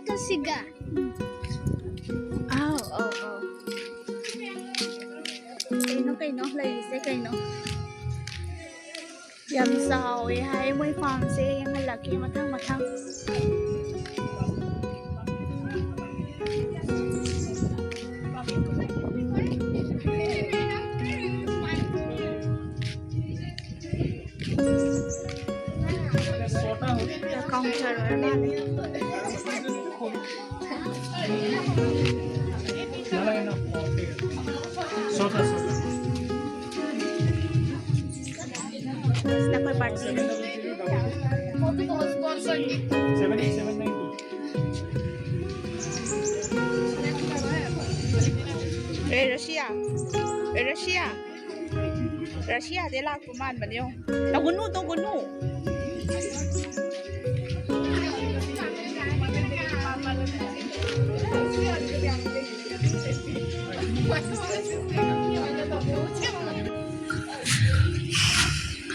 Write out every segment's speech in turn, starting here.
Kasiga. Kayno layse kayno. Yam sao hai moi farm se yang halaki mathang. Counter Russia dia lah kuman beliau. Tunggu.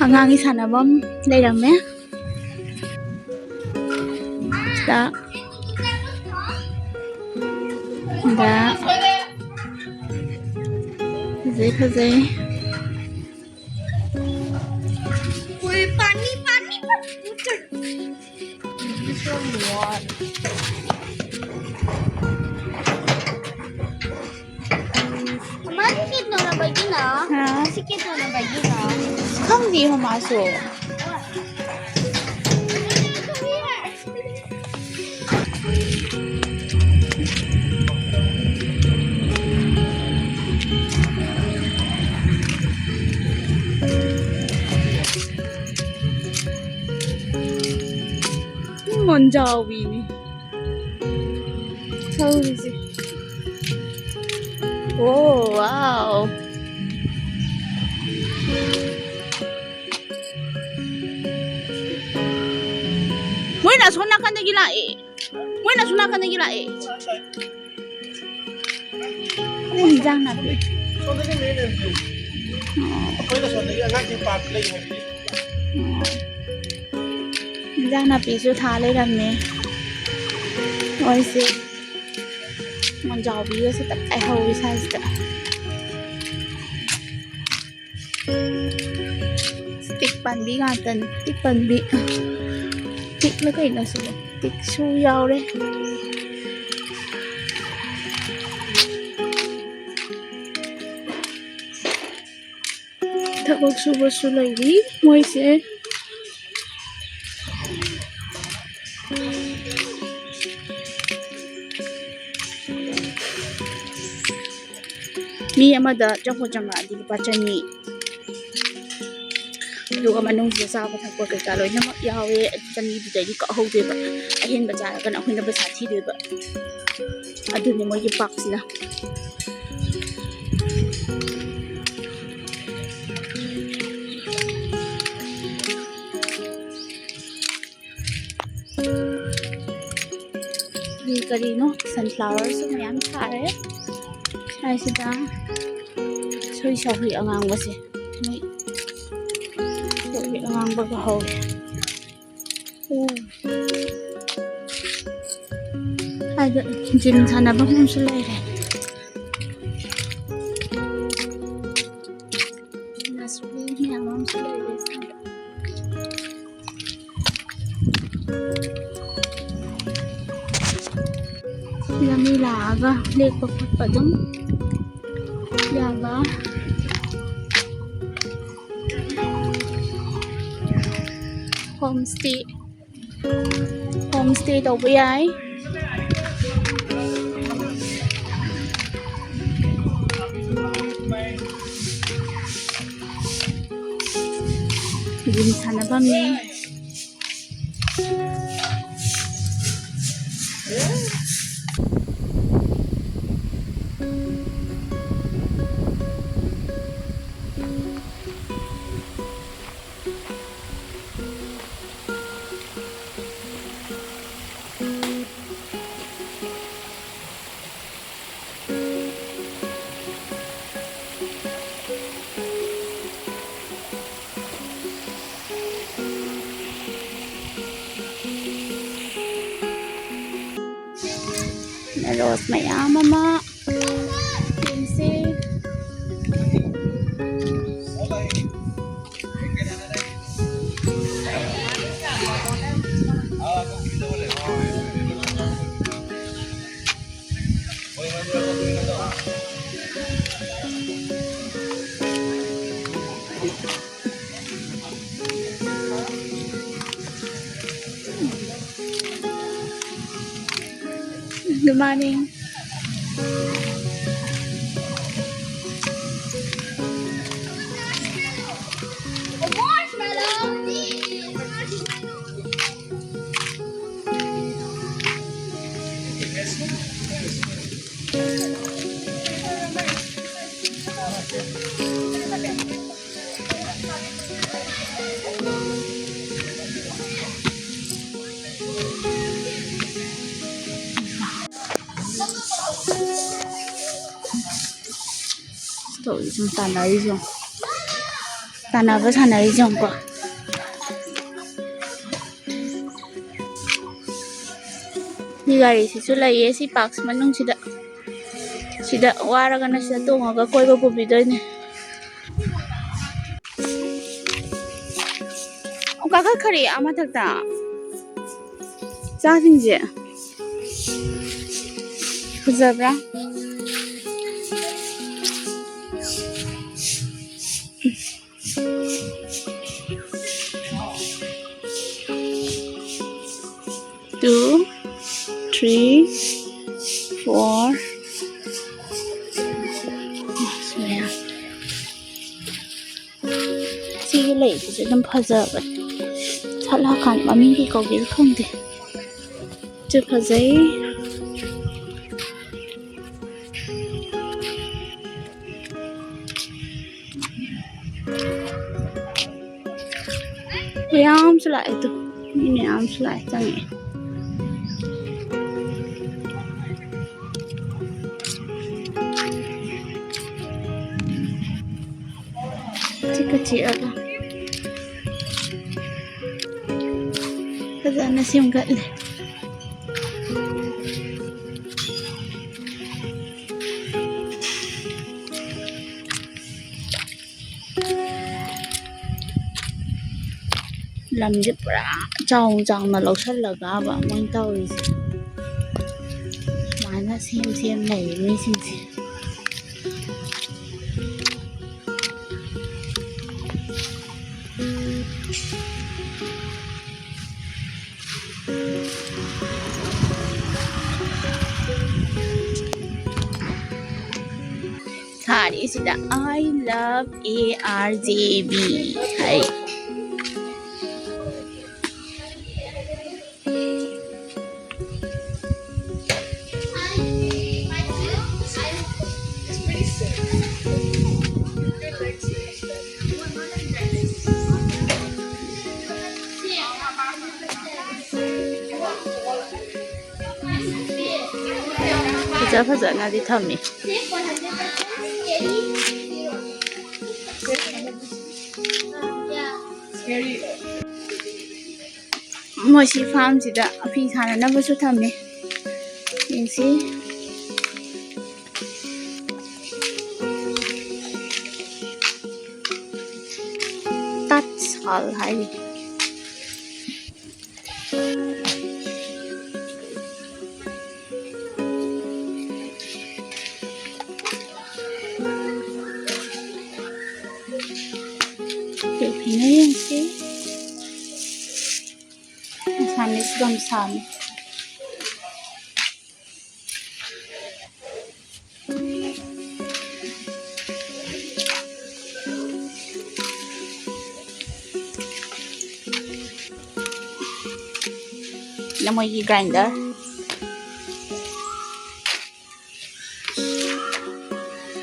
Hangangi sana bom leirame. Da. Khazai. Oi, pani. Sikit na bagi na. Không gì không masuk. Manjawi ni. Tahu sih. Oh wow. Moi na suna ka na gila eh. Ui giang na pi. Giang na pi su tha lấy làm nè. Ôi xí. Mình giàu bí sẽ tập ai hầu với size đó. Stick pan bí ngàn tần, stick pan bí. Stick nó cái nó số, stick su dao đấy. Thật su lấy bí, môi sẽ. Mi amada changa di lupa chani. Aduga manung sa ba thakwa kay kaloy na yawe chani di dai ka ho de ba ahin ba jara kan akhoi na ba sathi de ba adu ni mo yi box na di kari no sunflowers so mayam thare ai sida soi sawi angang ba se moi ngang bờ hồ hai đứa chim sana bông không sôi này là sôi nhà bông sôi này là mi lá ga lek bọc bọc đúng ya ba homestay đâu với ai Gym sana ba mi Rose mayam ama. Yengse. Good morning. Tôi chúng ta lấy rồi. Ta nào với thằng ấy rồi quả. Ni gari sisu laiye si parks manung sida waraga na sida tungaga koiba pubidoy ne. Kaka khari ama thakta. Cha singje. Fazabra. Two, 3, 4. Smell. See late is it preserve it. Talakan mamili ko gil kundi. To preserve. Yam sila ito. Ini yam sila ito ni. Kecil apa? Kerja nasi enggak le. Làm giúp ra trâu trâu là lột sắt là cả bà muốn tao gì mà nó xem này mới xem. Thari sida I love ARJB. Hai. Fajar na di thami. Moshi farm sida api thana na basu thami. Yengsi. That's all hai. Ini sih, samis gamsam. Namoy grinder.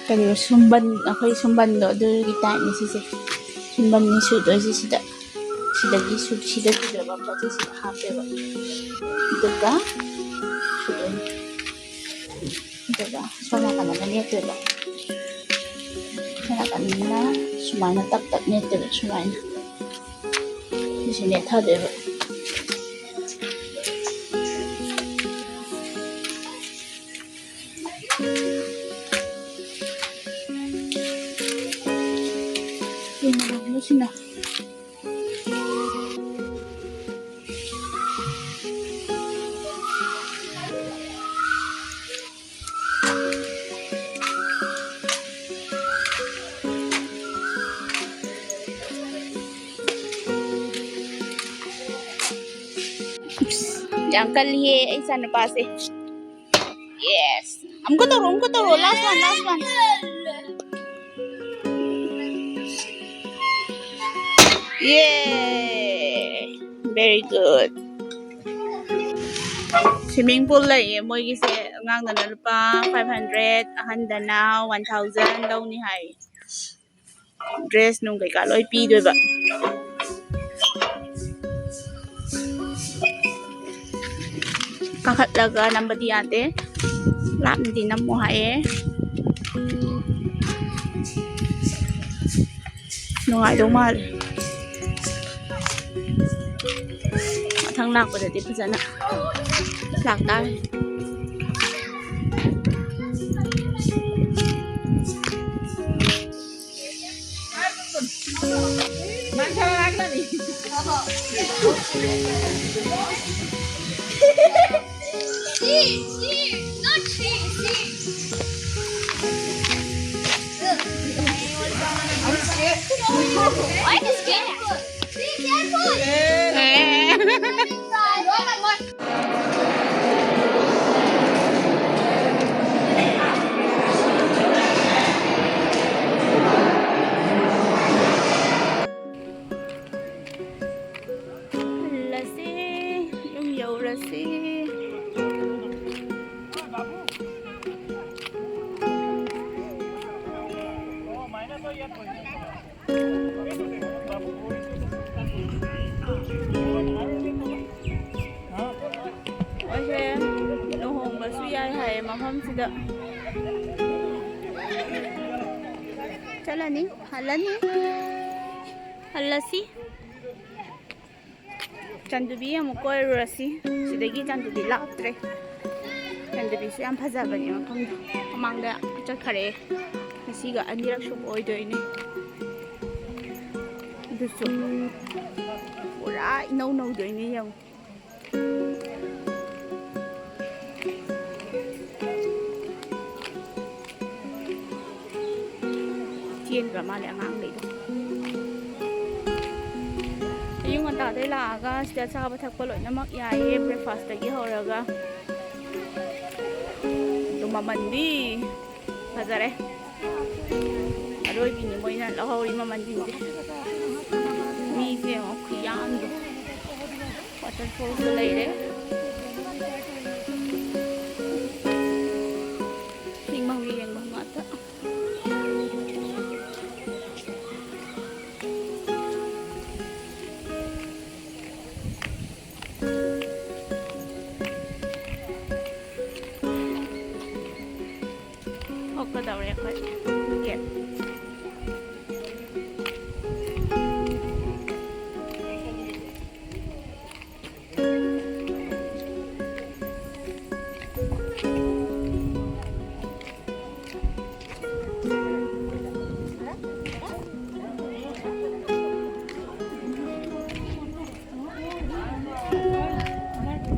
Kaya sumban, ako sumban do, kita ni sisi. Sumban ni sudo sida berapa sida hape ba. Ituga. Ituga. Sama kana na ito ba. Kana kanina sumana tak nito ba sumana. Sisi ne thade ba. Yang kali ay sana pa si. Yes. Am ko toro. Last one. Yay! Very good. Swimming pool lai moi gi se ngang na lupa 500 ahanda na 1000 daw ni hai. Dress nung kai ka loi pi doi ba. Kakhat laga number di ate. Lam di nam mo hai. Nungai daw mal. Thang lạc của để dẫn ạ lạc tay Why is scared? Be careful. Tidak. Jalani, halani, halasi. Candubi yang mukoi rasi. Sedagi candubi laptre. Candubi su yang pazabani makam amangda cakare. Nasiga anirak shop oido ini. Dusu. Ora inau do ini yang. Chiên cả mà lại ngang đấy đâu. Nhưng mà ta thấy là cái sẽ sao bắt thắc có lỗi nó mắc dài breakfast cái hồi rồi cái. Tụi mà mình đi, thật ra đấy. Ở đôi vì những người này là hồi mà mình đi. Mi xem không khí ăn được. Waterfall lấy đấy.